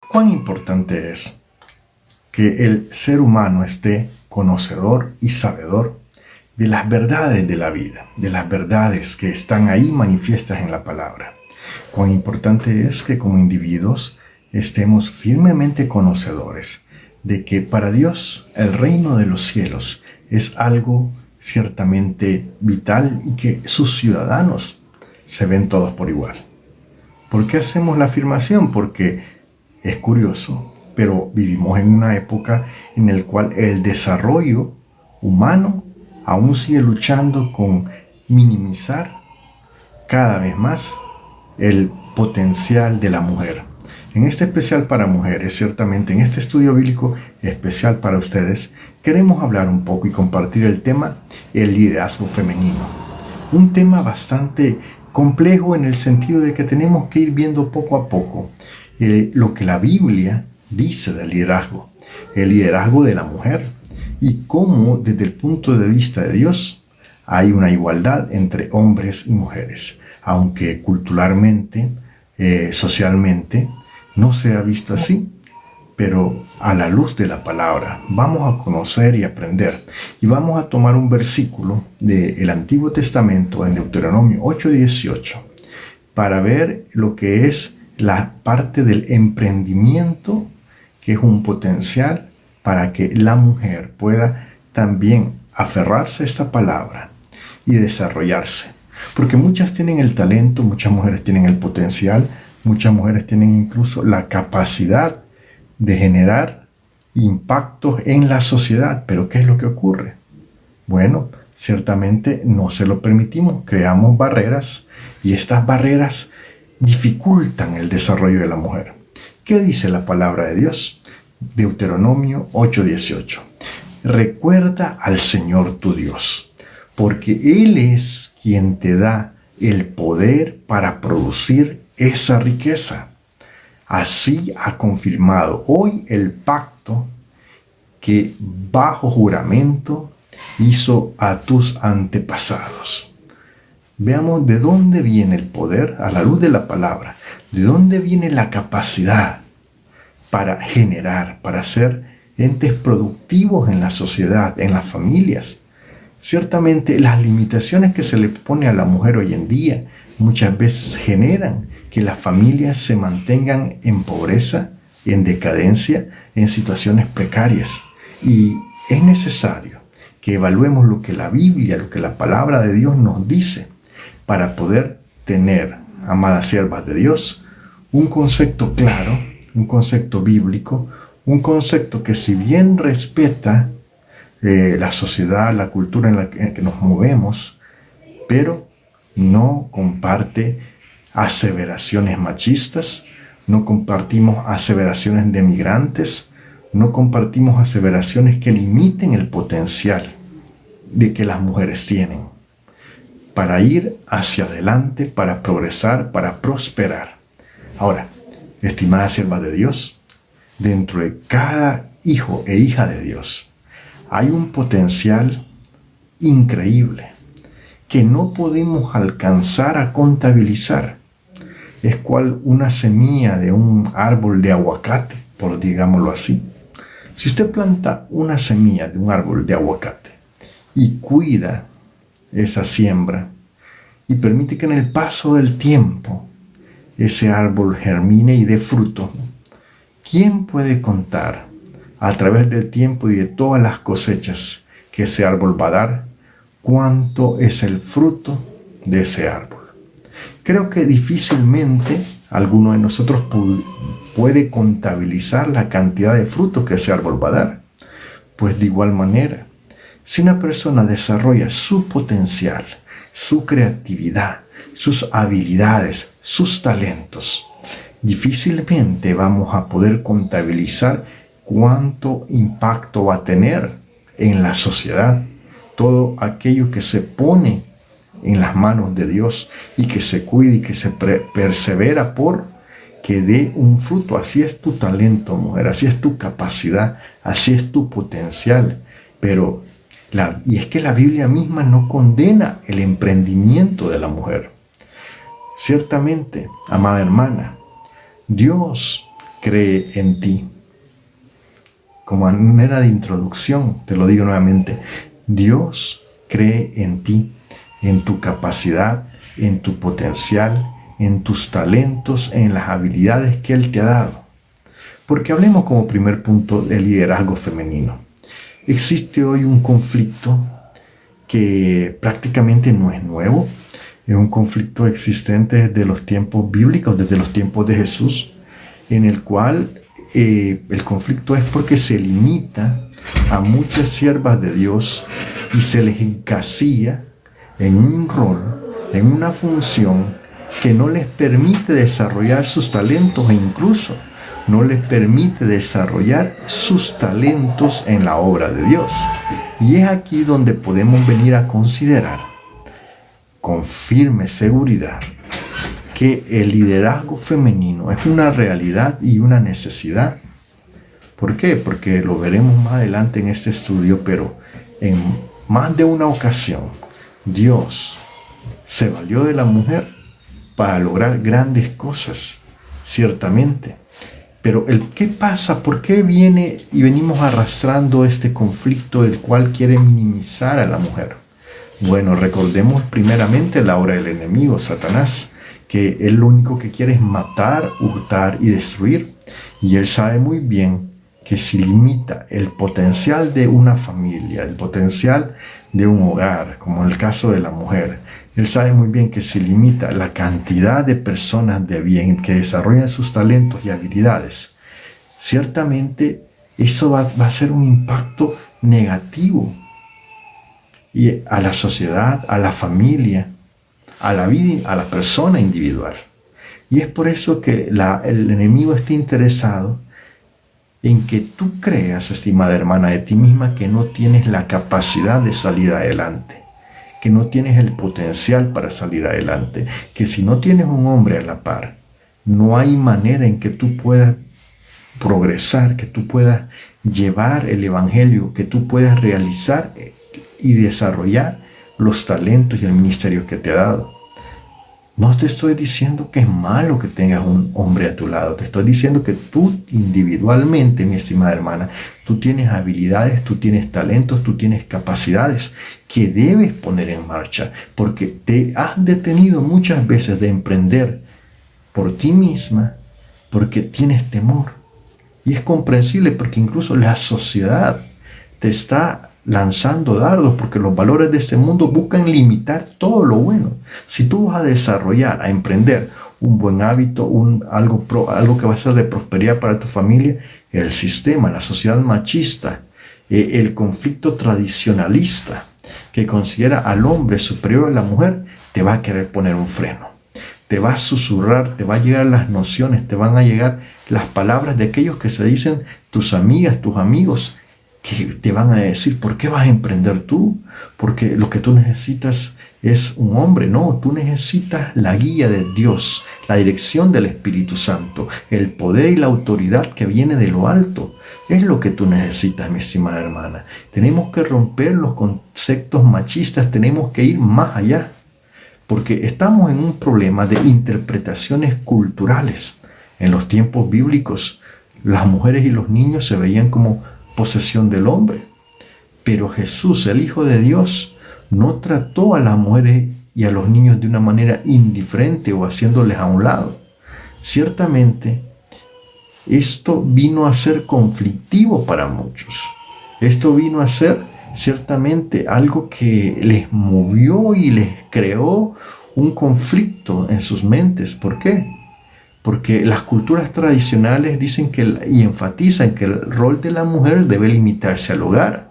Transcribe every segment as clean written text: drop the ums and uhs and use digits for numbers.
¿Cuán importante es que el ser humano esté conocedor y sabedor de las verdades de la vida, de las verdades que están ahí manifiestas en la palabra? Cuán importante es que como individuos estemos firmemente conocedores de que para Dios el reino de los cielos es algo ciertamente vital y que sus ciudadanos se ven todos por igual. ¿Por qué hacemos la afirmación? Porque es curioso, pero vivimos en una época en la cual el desarrollo humano aún sigue luchando con minimizar cada vez más el potencial de la mujer. En este especial para mujeres, ciertamente en este estudio bíblico especial para ustedes, queremos hablar un poco y compartir el tema el liderazgo femenino. Un tema bastante complejo en el sentido de que tenemos que ir viendo poco a poco lo que la Biblia dice del liderazgo, el liderazgo de la mujer y cómo desde el punto de vista de Dios hay una igualdad entre hombres y mujeres, aunque culturalmente, socialmente, no se ha visto así, pero a la luz de la palabra vamos a conocer y aprender. Y vamos a tomar un versículo del Antiguo Testamento en Deuteronomio 8:18 para ver lo que es la parte del emprendimiento, que es un potencial para que la mujer pueda también aferrarse a esta palabra y desarrollarse. Porque muchas tienen el talento, muchas mujeres tienen el potencial, muchas mujeres tienen incluso la capacidad de generar impactos en la sociedad. Pero ¿qué es lo que ocurre? Bueno, ciertamente no se lo permitimos, creamos barreras y estas barreras dificultan el desarrollo de la mujer. ¿Qué dice la palabra de Dios? Deuteronomio 8:18. Recuerda al Señor tu Dios, porque Él es quien te da el poder para producir esa riqueza. Así ha confirmado hoy el pacto que bajo juramento hizo a tus antepasados. Veamos de dónde viene el poder a la luz de la palabra, de dónde viene la capacidad para generar, para ser entes productivos en la sociedad, en las familias. Ciertamente las limitaciones que se le pone a la mujer hoy en día muchas veces generan que las familias se mantengan en pobreza, en decadencia, en situaciones precarias. Y es necesario que evaluemos lo que la Biblia, lo que la palabra de Dios nos dice para poder tener, amadas siervas de Dios, un concepto claro, un concepto bíblico, un concepto que si bien respeta la sociedad, la cultura en la que nos movemos, pero no comparte aseveraciones machistas, no compartimos aseveraciones de migrantes, no compartimos aseveraciones que limiten el potencial de que las mujeres tienen para ir hacia adelante, para progresar, para prosperar. Ahora, estimadas siervas de Dios, dentro de cada hijo e hija de Dios hay un potencial increíble que no podemos alcanzar a contabilizar. Es cual una semilla de un árbol de aguacate, por digámoslo así. Si usted planta una semilla de un árbol de aguacate y cuida esa siembra y permite que en el paso del tiempo ese árbol germine y dé fruto, ¿quién puede contar a través del tiempo y de todas las cosechas que ese árbol va a dar cuánto es el fruto de ese árbol? Creo que difícilmente alguno de nosotros puede contabilizar la cantidad de fruto que ese árbol va a dar. Pues de igual manera, si una persona desarrolla su potencial, su creatividad, sus habilidades, sus talentos, difícilmente vamos a poder contabilizar cuánto impacto va a tener en la sociedad todo aquello que se pone en las manos de Dios y que se cuida y que se persevera por que dé un fruto. Así es tu talento, mujer, así es tu capacidad, así es tu potencial. Pero y es que la Biblia misma no condena el emprendimiento de la mujer. Ciertamente, amada hermana, Dios cree en ti. Como manera de introducción, te lo digo nuevamente, Dios cree en ti, en tu capacidad, en tu potencial, en tus talentos, en las habilidades que Él te ha dado. Porque hablemos como primer punto del liderazgo femenino. Existe hoy un conflicto que prácticamente no es nuevo, es un conflicto existente desde los tiempos bíblicos, desde los tiempos de Jesús, en el cual el conflicto es porque se limita a muchas siervas de Dios y se les encasilla en un rol, en una función que no les permite desarrollar sus talentos e incluso no les permite desarrollar sus talentos en la obra de Dios. Y es aquí donde podemos venir a considerar con firme seguridad que el liderazgo femenino es una realidad y una necesidad. ¿Por qué? Porque lo veremos más adelante en este estudio, pero en más de una ocasión Dios se valió de la mujer para lograr grandes cosas, ciertamente. Pero ¿qué pasa? ¿Por qué viene y venimos arrastrando este conflicto el cual quiere minimizar a la mujer? Bueno, recordemos primeramente la obra del enemigo, Satanás, que él lo único que quiere es matar, hurtar y destruir. Y él sabe muy bien que si limita el potencial de una familia, el potencial de un hogar, como en el caso de la mujer, él sabe muy bien que si limita la cantidad de personas de bien que desarrollan sus talentos y habilidades, ciertamente eso va a ser un impacto negativo y a la sociedad, a la familia, a la vida, a la persona individual. Y es por eso que el enemigo está interesado en que tú creas, estimada hermana, de ti misma que no tienes la capacidad de salir adelante, que no tienes el potencial para salir adelante, que si no tienes un hombre a la par, no hay manera en que tú puedas progresar, que tú puedas llevar el evangelio, que tú puedas realizar y desarrollar los talentos y el ministerio que te ha dado. No te estoy diciendo que es malo que tengas un hombre a tu lado. Te estoy diciendo que tú individualmente, mi estimada hermana, tú tienes habilidades, tú tienes talentos, tú tienes capacidades que debes poner en marcha. Porque te has detenido muchas veces de emprender por ti misma porque tienes temor. Y es comprensible porque incluso la sociedad te está lanzando dardos porque los valores de este mundo buscan limitar todo lo bueno. Si tú vas a desarrollar, a emprender un buen hábito, algo que va a ser de prosperidad para tu familia, el sistema, la sociedad machista, el conflicto tradicionalista que considera al hombre superior a la mujer, te va a querer poner un freno. Te va a susurrar, te va a llegar las nociones, te van a llegar las palabras de aquellos que se dicen tus amigas, tus amigos, que te van a decir, ¿por qué vas a emprender tú? Porque lo que tú necesitas es un hombre. No, tú necesitas la guía de Dios, la dirección del Espíritu Santo, el poder y la autoridad que viene de lo alto. Es lo que tú necesitas, mi estimada hermana. Tenemos que romper los conceptos machistas, tenemos que ir más allá, porque estamos en un problema de interpretaciones culturales. En los tiempos bíblicos, las mujeres y los niños se veían como posesión del hombre. Pero Jesús, el Hijo de Dios, no trató a las mujeres y a los niños de una manera indiferente o haciéndoles a un lado. Ciertamente, esto vino a ser conflictivo para muchos. Esto vino a ser ciertamente algo que les movió y les creó un conflicto en sus mentes. ¿Por qué? Porque las culturas tradicionales dicen y enfatizan que el rol de la mujer debe limitarse al hogar.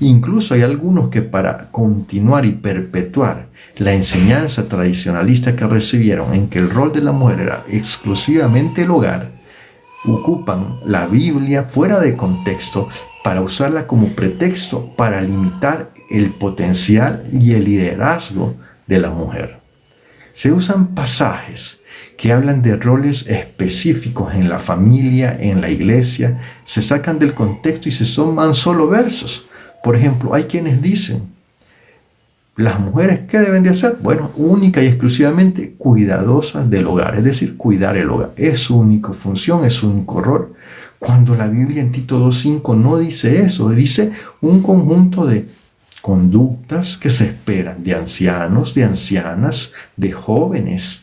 Incluso hay algunos que para continuar y perpetuar la enseñanza tradicionalista que recibieron en que el rol de la mujer era exclusivamente el hogar, ocupan la Biblia fuera de contexto para usarla como pretexto para limitar el potencial y el liderazgo de la mujer. Se usan pasajes que hablan de roles específicos en la familia, en la iglesia, se sacan del contexto y se suman solo versos. Por ejemplo, hay quienes dicen, Las mujeres, ¿qué deben de hacer? Bueno, única y exclusivamente cuidadosas del hogar, es decir, cuidar el hogar. Es su única función, es su único rol. Cuando la Biblia en Tito 2:5 no dice eso, dice un conjunto de conductas que se esperan de ancianos, de ancianas, de jóvenes,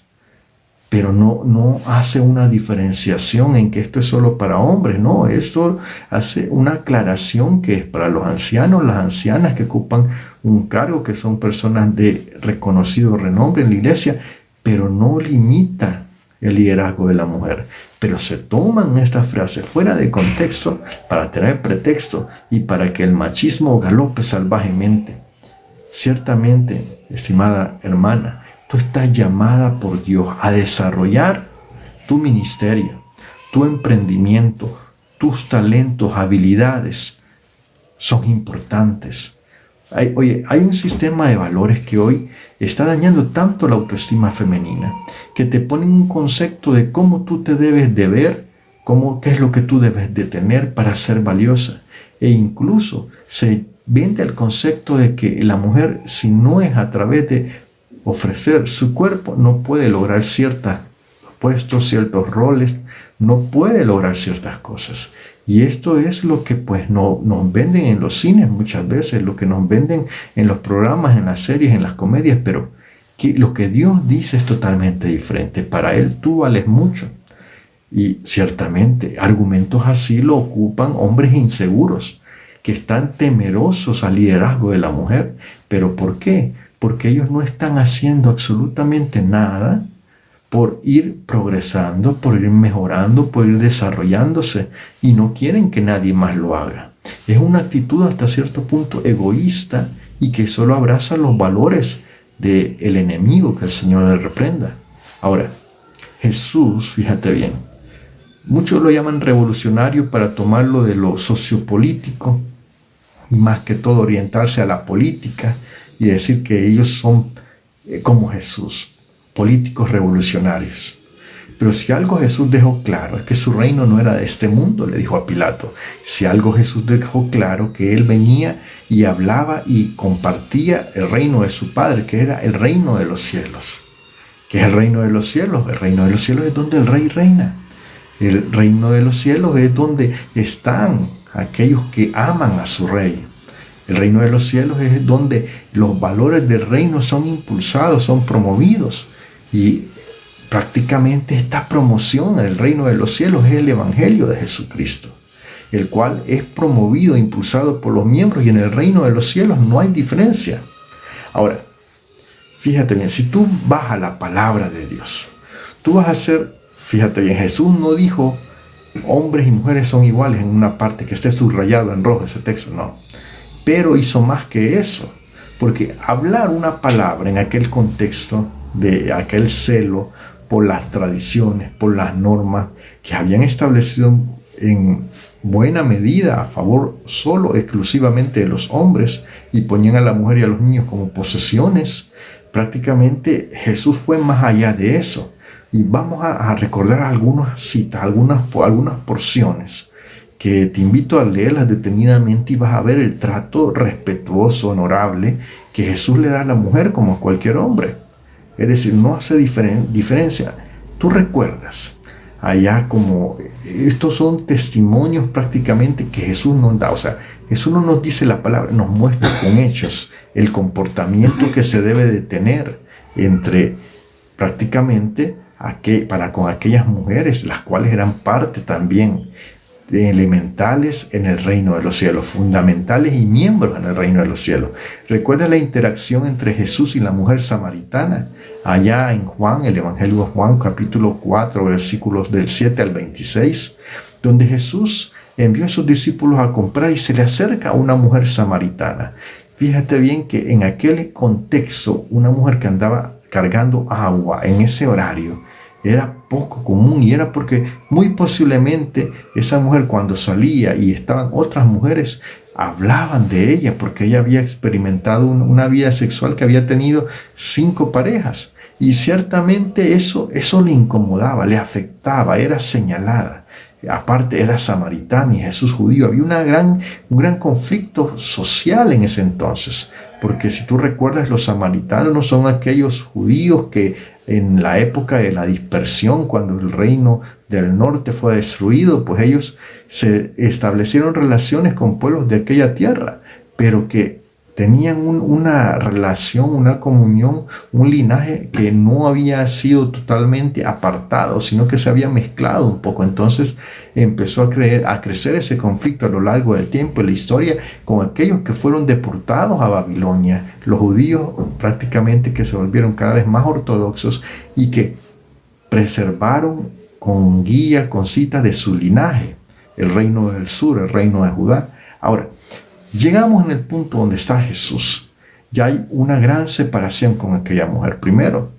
pero no hace una diferenciación en que esto es solo para hombres, no, esto hace una aclaración que es para los ancianos, las ancianas que ocupan un cargo, que son personas de reconocido renombre en la iglesia, pero no limita el liderazgo de la mujer. Pero se toman estas frases fuera de contexto para tener pretexto y para que el machismo galope salvajemente. Ciertamente, estimada hermana, tú estás llamada por Dios a desarrollar tu ministerio, tu emprendimiento, tus talentos, habilidades son importantes. Hay un sistema de valores que hoy está dañando tanto la autoestima femenina, que te ponen un concepto de cómo tú te debes de ver, qué es lo que tú debes de tener para ser valiosa. E incluso se vende el concepto de que la mujer, si no es a través de ofrecer su cuerpo, no puede lograr ciertos puestos, ciertos roles, no puede lograr ciertas cosas. Y esto es lo que pues nos venden en los cines muchas veces, lo que nos venden en los programas, en las series, en las comedias, pero que lo que Dios dice es totalmente diferente. Para Él tú vales mucho. Y ciertamente argumentos así lo ocupan hombres inseguros, que están temerosos al liderazgo de la mujer. ¿Pero por qué? Porque ellos no están haciendo absolutamente nada por ir progresando, por ir mejorando, por ir desarrollándose, y no quieren que nadie más lo haga. Es una actitud hasta cierto punto egoísta y que solo abraza los valores del enemigo, que el Señor le reprenda. Ahora, Jesús, fíjate bien, muchos lo llaman revolucionario para tomarlo de lo sociopolítico y más que todo orientarse a la política y decir que ellos son como Jesús, políticos revolucionarios. Pero si algo Jesús dejó claro es que su reino no era de este mundo, le dijo a Pilato. Si algo Jesús dejó claro, que él venía y hablaba y compartía el reino de su Padre, que era el reino de los cielos. ¿Qué es el reino de los cielos? El reino de los cielos es donde el rey reina. El reino de los cielos es donde están aquellos que aman a su rey. El reino de los cielos es donde los valores del reino son impulsados, son promovidos. Y prácticamente esta promoción del reino de los cielos es el evangelio de Jesucristo, el cual es promovido, impulsado por los miembros, y en el reino de los cielos no hay diferencia. Ahora, fíjate bien, si tú vas a la palabra de Dios, tú vas a ser, fíjate bien, Jesús no dijo hombres y mujeres son iguales en una parte que esté subrayado en rojo ese texto, no. Pero hizo más que eso, porque hablar una palabra en aquel contexto de aquel celo por las tradiciones, por las normas que habían establecido en buena medida a favor solo exclusivamente de los hombres y ponían a la mujer y a los niños como posesiones, prácticamente Jesús fue más allá de eso. Y vamos a recordar algunas citas, algunas porciones que te invito a leerlas detenidamente y vas a ver el trato respetuoso, honorable que Jesús le da a la mujer como a cualquier hombre. Es decir, no hace diferencia. Tú recuerdas allá como estos son testimonios prácticamente que Jesús nos da. O sea, Jesús no nos dice la palabra, nos muestra con hechos el comportamiento que se debe de tener entre prácticamente para con aquellas mujeres, las cuales eran parte también de elementales en el reino de los cielos, fundamentales y miembros en el reino de los cielos. Recuerda la interacción entre Jesús y la mujer samaritana, allá en Juan, el Evangelio de Juan, capítulo 4, versículos del 7 al 26, donde Jesús envió a sus discípulos a comprar y se le acerca a una mujer samaritana. Fíjate bien que en aquel contexto, una mujer que andaba cargando agua en ese horario era poco común, y era porque muy posiblemente esa mujer, cuando salía y estaban otras mujeres, hablaban de ella porque ella había experimentado una vida sexual que había tenido 5 parejas, y ciertamente eso le incomodaba, le afectaba, era señalada. aparte era samaritana y Jesús judío. Había un gran conflicto social en ese entonces, porque si tú recuerdas, los samaritanos no son aquellos judíos que en la época de la dispersión, cuando el reino del norte fue destruido, pues ellos se establecieron relaciones con pueblos de aquella tierra, pero que tenían una relación, una comunión, un linaje que no había sido totalmente apartado, sino que se había mezclado un poco. Entonces empezó a crecer ese conflicto a lo largo del tiempo y la historia con aquellos que fueron deportados a Babilonia, los judíos prácticamente que se volvieron cada vez más ortodoxos y que preservaron con guía, con citas de su linaje, el reino del sur, el reino de Judá. Ahora, llegamos en el punto donde está Jesús. Ya hay una gran separación con aquella mujer. Primero,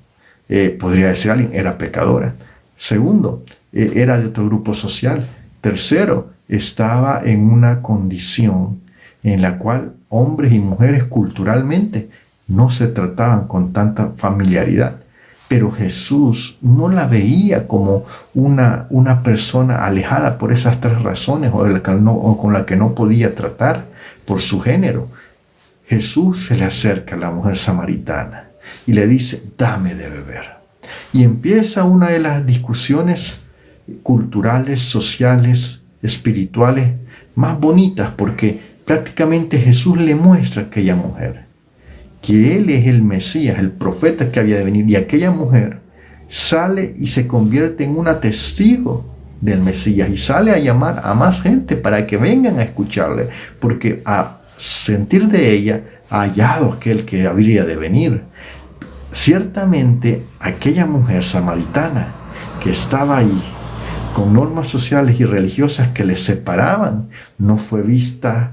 podría decir alguien, era pecadora. Segundo, era de otro grupo social. Tercero, estaba en una condición en la cual hombres y mujeres culturalmente no se trataban con tanta familiaridad. Pero Jesús no la veía como una persona alejada por esas tres razones o con la que no podía tratar por su género. Jesús se le acerca a la mujer samaritana y le dice, dame de beber. Y empieza una de las discusiones culturales, sociales, espirituales más bonitas, porque prácticamente Jesús le muestra a aquella mujer que Él es el Mesías, el profeta que había de venir, y aquella mujer sale y se convierte en una testigo del Mesías y sale a llamar a más gente para que vengan a escucharle, porque a sentir de ella ha hallado aquel que habría de venir. Ciertamente aquella mujer samaritana que estaba ahí con normas sociales y religiosas que le separaban, no fue vista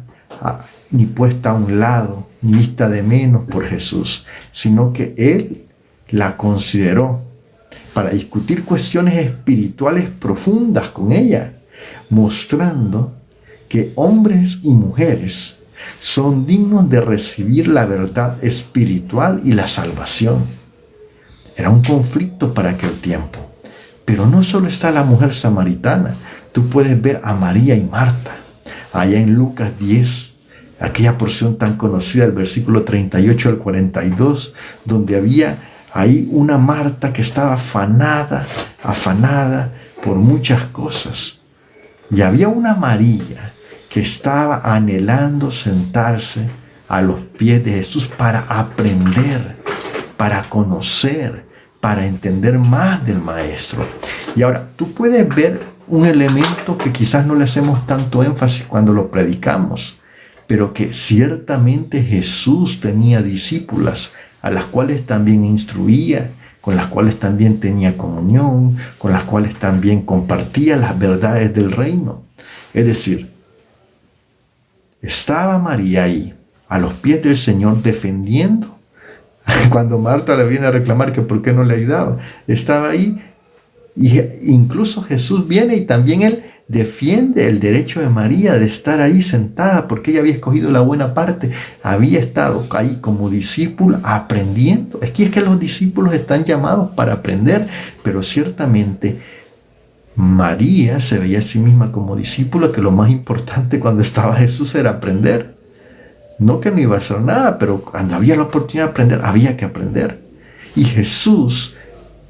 ni puesta a un lado, ni vista de menos por Jesús, sino que Él la consideró para discutir cuestiones espirituales profundas con ella, mostrando que hombres y mujeres son dignos de recibir la verdad espiritual y la salvación. Era un conflicto para aquel tiempo. Pero no solo está la mujer samaritana, tú puedes ver a María y Marta, allá en Lucas 10, aquella porción tan conocida, el versículo 38 al 42, donde había ahí una Marta que estaba afanada por muchas cosas. Y había una María que estaba anhelando sentarse a los pies de Jesús para aprender, para conocer, para entender más del Maestro. Y ahora, tú puedes ver un elemento que quizás no le hacemos tanto énfasis cuando lo predicamos, pero que ciertamente Jesús tenía discípulas a las cuales también instruía, con las cuales también tenía comunión, con las cuales también compartía las verdades del reino. Es decir, estaba María ahí, a los pies del Señor, defendiendo. Cuando Marta le viene a reclamar que por qué no le ayudaba, estaba ahí. Y incluso Jesús viene y también Él defiende el derecho de María de estar ahí sentada, porque ella había escogido la buena parte, había estado ahí como discípula aprendiendo. Es que los discípulos están llamados para aprender, pero ciertamente María se veía a sí misma como discípula, que lo más importante cuando estaba Jesús era aprender. No que no iba a hacer nada, pero cuando había la oportunidad de aprender, había que aprender. Y Jesús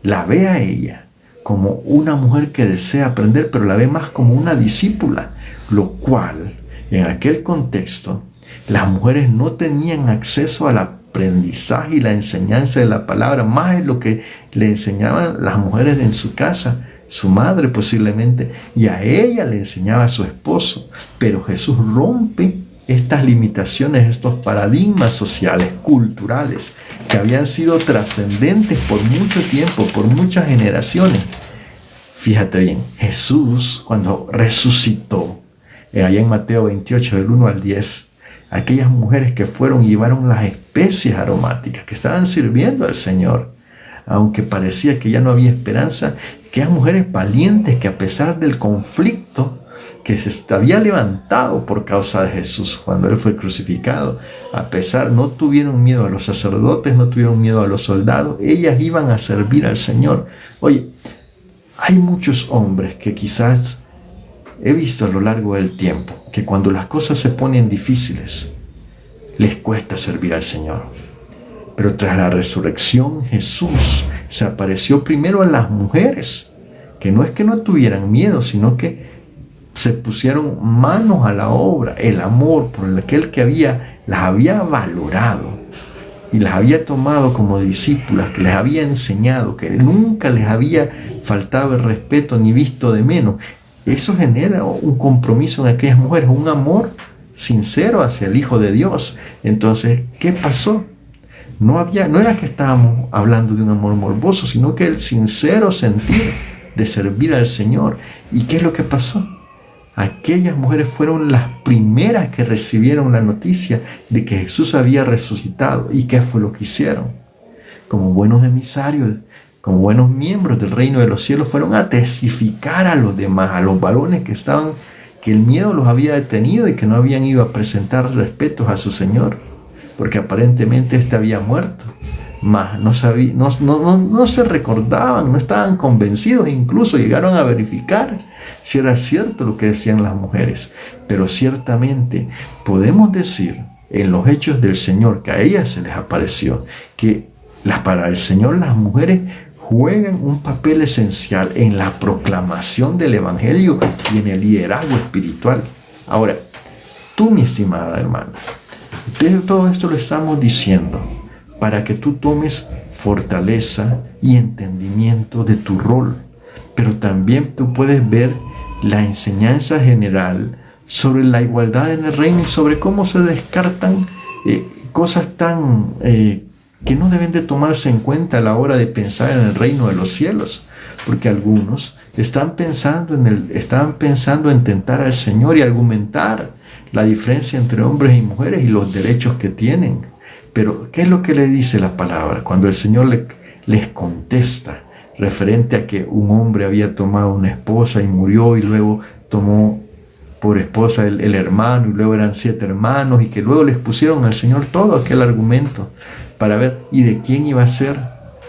la ve a ella como una mujer que desea aprender, pero la ve más como una discípula, lo cual, en aquel contexto, las mujeres no tenían acceso al aprendizaje y la enseñanza de la palabra, más de lo que le enseñaban las mujeres en su casa, su madre posiblemente, y a ella le enseñaba a su esposo. Pero Jesús rompe estas limitaciones, estos paradigmas sociales, culturales, que habían sido trascendentes por mucho tiempo, por muchas generaciones. Fíjate bien, Jesús, cuando resucitó, allá en Mateo 28, del 1 al 10, aquellas mujeres que fueron y llevaron las especias aromáticas que estaban sirviendo al Señor, aunque parecía que ya no había esperanza, aquellas mujeres valientes que a pesar del conflicto que se había levantado por causa de Jesús cuando Él fue crucificado, a pesar, no tuvieron miedo a los sacerdotes, no tuvieron miedo a los soldados, ellas iban a servir al Señor. Oye, hay muchos hombres que quizás he visto a lo largo del tiempo que cuando las cosas se ponen difíciles, les cuesta servir al Señor. Pero tras la resurrección, Jesús se apareció primero a las mujeres, que no es que no tuvieran miedo, sino que se pusieron manos a la obra. El amor por aquel que las había valorado y las había tomado como discípulas, que les había enseñado, que nunca les había faltado el respeto ni visto de menos. Eso genera un compromiso en aquellas mujeres, un amor sincero hacia el Hijo de Dios. Entonces, ¿qué pasó? No era que estábamos hablando de un amor morboso, sino que el sincero sentir de servir al Señor. ¿Y qué es lo que pasó? Aquellas mujeres fueron las primeras que recibieron la noticia de que Jesús había resucitado. ¿Y qué fue lo que hicieron? Como buenos emisarios, como buenos miembros del reino de los cielos, fueron a testificar a los demás, a los varones que el miedo los había detenido y que no habían ido a presentar respetos a su Señor, porque aparentemente éste había muerto. Mas no se recordaban, no estaban convencidos, incluso llegaron a verificar si era cierto lo que decían las mujeres. Pero ciertamente podemos decir en los hechos del Señor que a ellas se les apareció que para el Señor las mujeres juegan un papel esencial en la proclamación del Evangelio y en el liderazgo espiritual. Ahora, tú, mi estimada hermana, todo esto lo estamos diciendo para que tú tomes fortaleza y entendimiento de tu rol, pero también tú puedes ver la enseñanza general sobre la igualdad en el reino y sobre cómo se descartan cosas tan que no deben de tomarse en cuenta a la hora de pensar en el reino de los cielos, porque algunos estaban pensando en tentar al Señor y argumentar la diferencia entre hombres y mujeres y los derechos que tienen. Pero ¿qué es lo que le dice la palabra? Cuando el Señor les contesta referente a que un hombre había tomado una esposa y murió, y luego tomó por esposa el hermano, y luego eran 7 hermanos, y que luego les pusieron al Señor todo aquel argumento para ver y de quién iba a ser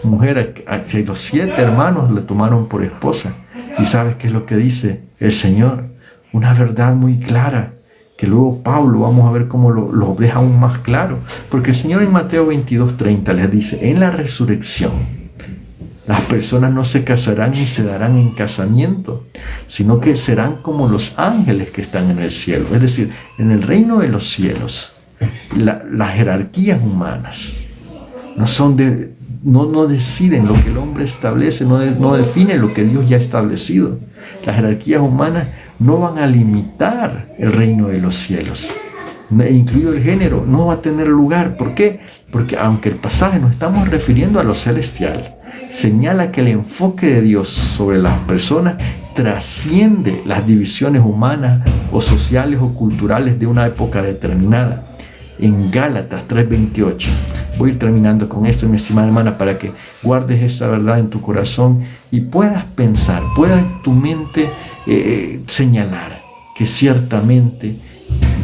mujer, si los 7 hermanos le tomaron por esposa. Y ¿sabes qué es lo que dice el Señor? Una verdad muy clara, que luego Pablo, vamos a ver cómo lo deja aún más claro, porque el Señor en Mateo 22:30 les dice: en la resurrección las personas no se casarán ni se darán en casamiento, sino que serán como los ángeles que están en el cielo. Es decir, en el reino de los cielos, las jerarquías humanas no deciden lo que el hombre establece, no define lo que Dios ya ha establecido. Las jerarquías humanas no van a limitar el reino de los cielos, incluido el género, no va a tener lugar. ¿Por qué? Porque aunque el pasaje nos estamos refiriendo a lo celestial, señala que el enfoque de Dios sobre las personas trasciende las divisiones humanas o sociales o culturales de una época determinada. En Gálatas 3:28, voy a ir terminando con esto, mi estimada hermana, para que guardes esta verdad en tu corazón y puedas pensar, pueda tu mente señalar que ciertamente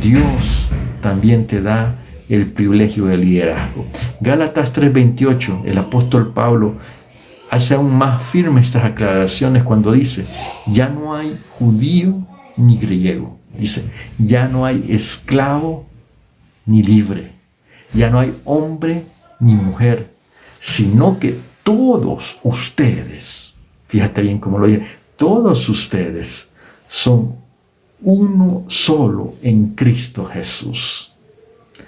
Dios también te da el privilegio del liderazgo. Gálatas 3:28, el apóstol Pablo hace aún más firmes estas aclaraciones cuando dice: ya no hay judío ni griego. Dice: ya no hay esclavo ni libre. Ya no hay hombre ni mujer, sino que todos ustedes, fíjate bien cómo lo dice, todos ustedes son uno solo en Cristo Jesús.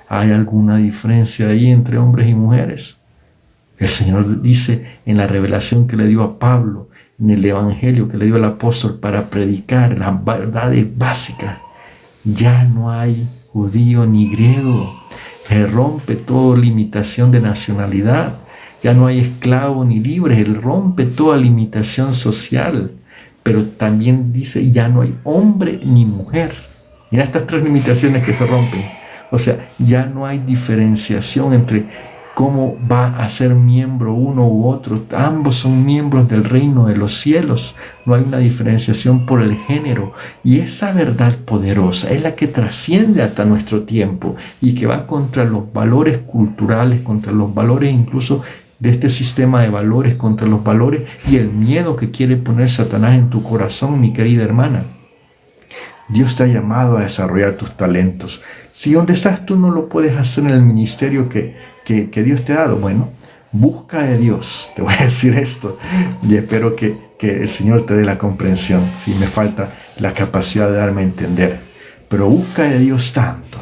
¿Hay alguna diferencia ahí entre hombres y mujeres? El Señor dice en la revelación que le dio a Pablo, en el evangelio que le dio al apóstol para predicar las verdades básicas: ya no hay judío ni griego. Se rompe toda limitación de nacionalidad. Ya no hay esclavo ni libre. Él rompe toda limitación social. Pero también dice: ya no hay hombre ni mujer. Mira estas 3 limitaciones que se rompen. O sea, ya no hay diferenciación entre cómo va a ser miembro uno u otro. Ambos son miembros del reino de los cielos. No hay una diferenciación por el género. Y esa verdad poderosa es la que trasciende hasta nuestro tiempo y que va contra los valores culturales, contra los valores incluso de este sistema de valores, contra los valores y el miedo que quiere poner Satanás en tu corazón, mi querida hermana. Dios te ha llamado a desarrollar tus talentos. Si donde estás tú no lo puedes hacer en el ministerio que Dios te ha dado, bueno, busca de Dios. Te voy a decir esto y espero que el Señor te dé la comprensión. Si me falta la capacidad de darme a entender. Pero busca de Dios tanto.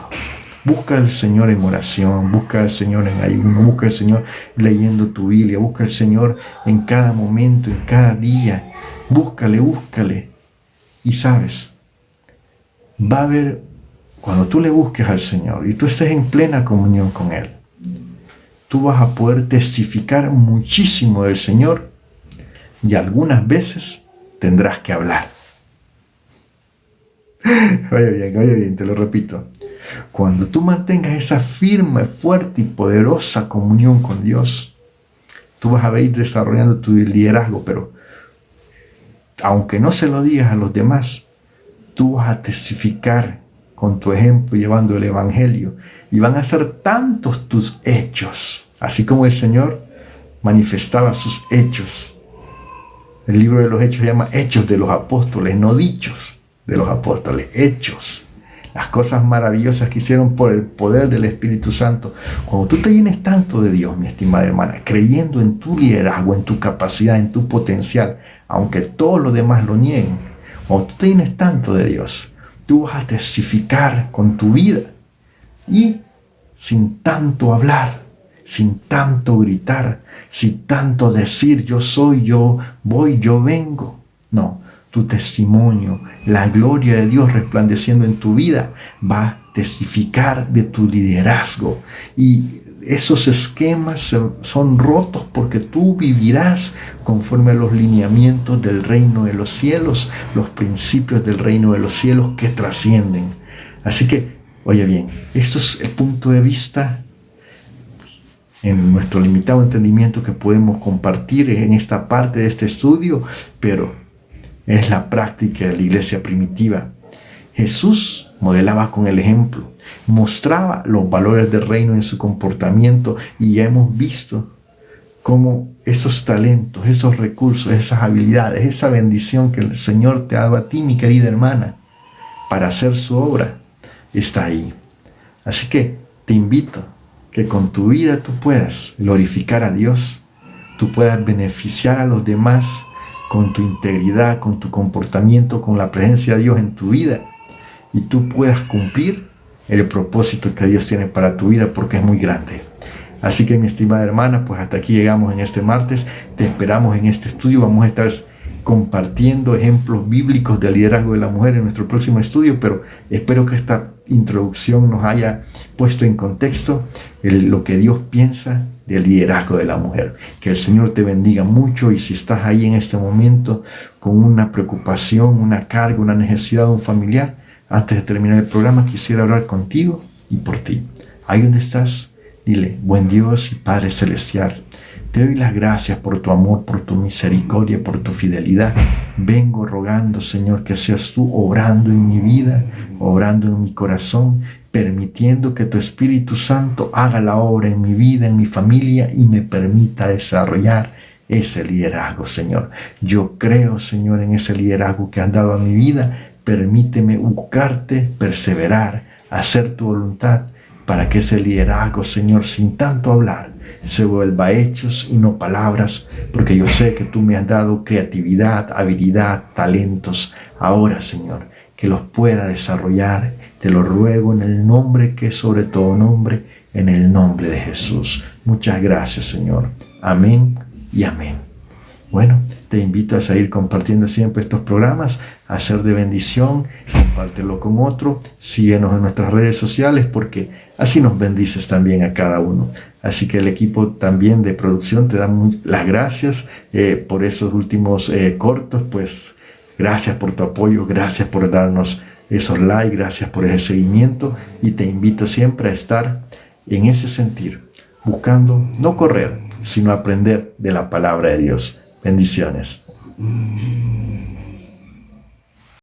Busca al Señor en oración, busca al Señor en ayuno, busca al Señor leyendo tu Biblia, busca al Señor en cada momento, en cada día. Búscale. Y sabes, va a haber, cuando tú le busques al Señor y tú estés en plena comunión con Él, tú vas a poder testificar muchísimo del Señor y algunas veces tendrás que hablar. Oye bien, te lo repito. Cuando tú mantengas esa firme, fuerte y poderosa comunión con Dios, tú vas a ir desarrollando tu liderazgo, pero aunque no se lo digas a los demás, tú vas a testificar con tu ejemplo, llevando el Evangelio, y van a ser tantos tus hechos, así como el Señor manifestaba sus hechos. El libro de los Hechos se llama Hechos de los Apóstoles, no dichos de los apóstoles, hechos. Las cosas maravillosas que hicieron por el poder del Espíritu Santo. Cuando tú te llenes tanto de Dios, mi estimada hermana, creyendo en tu liderazgo, en tu capacidad, en tu potencial, aunque todos los demás lo nieguen, cuando tú te llenes tanto de Dios, tú vas a testificar con tu vida y sin tanto hablar, sin tanto gritar, sin tanto decir yo soy, yo voy, yo vengo. No, tu testimonio, la gloria de Dios resplandeciendo en tu vida va a testificar de tu liderazgo. Y esos esquemas son rotos porque tú vivirás conforme a los lineamientos del reino de los cielos, los principios del reino de los cielos que trascienden. Así que, oye bien, esto es el punto de vista en nuestro limitado entendimiento que podemos compartir en esta parte de este estudio, pero es la práctica de la iglesia primitiva. Jesús modelaba con el ejemplo, mostraba los valores del reino en su comportamiento y ya hemos visto cómo esos talentos, esos recursos, esas habilidades, esa bendición que el Señor te ha dado a ti, mi querida hermana, para hacer su obra, está ahí. Así que te invito que con tu vida tú puedas glorificar a Dios, tú puedas beneficiar a los demás con tu integridad, con tu comportamiento, con la presencia de Dios en tu vida, y tú puedas cumplir el propósito que Dios tiene para tu vida, porque es muy grande. Así que, mi estimada hermana, pues hasta aquí llegamos en este martes. Te esperamos en este estudio. Vamos a estar compartiendo ejemplos bíblicos del liderazgo de la mujer en nuestro próximo estudio, pero espero que esta introducción nos haya puesto en contexto lo que Dios piensa del liderazgo de la mujer. Que el Señor te bendiga mucho, y si estás ahí en este momento con una preocupación, una carga, una necesidad de un familiar, antes de terminar el programa quisiera orar contigo y por ti. Ahí donde estás, dile: buen Dios y Padre Celestial, te doy las gracias por tu amor, por tu misericordia, por tu fidelidad. Vengo rogando, Señor, que seas tú obrando en mi vida, obrando en mi corazón, permitiendo que tu Espíritu Santo haga la obra en mi vida, en mi familia, y me permita desarrollar ese liderazgo, Señor. Yo creo, Señor, en ese liderazgo que has dado a mi vida. Permíteme buscarte, perseverar, hacer tu voluntad, para que ese liderazgo, Señor, sin tanto hablar, se vuelva hechos y no palabras, porque yo sé que tú me has dado creatividad, habilidad, talentos. Ahora, Señor, que los pueda desarrollar. Te lo ruego en el nombre que es sobre todo nombre, en el nombre de Jesús. Muchas gracias, Señor. Amén y amén. Bueno, te invito a seguir compartiendo siempre estos programas, a ser de bendición. Compártelo con otro, síguenos en nuestras redes sociales, porque así nos bendices también a cada uno. Así que el equipo también de producción te da las gracias por esos últimos cortos. Pues gracias por tu apoyo, gracias por darnos esos likes, gracias por ese seguimiento, y te invito siempre a estar en ese sentir, buscando no correr, sino aprender de la palabra de Dios. Bendiciones.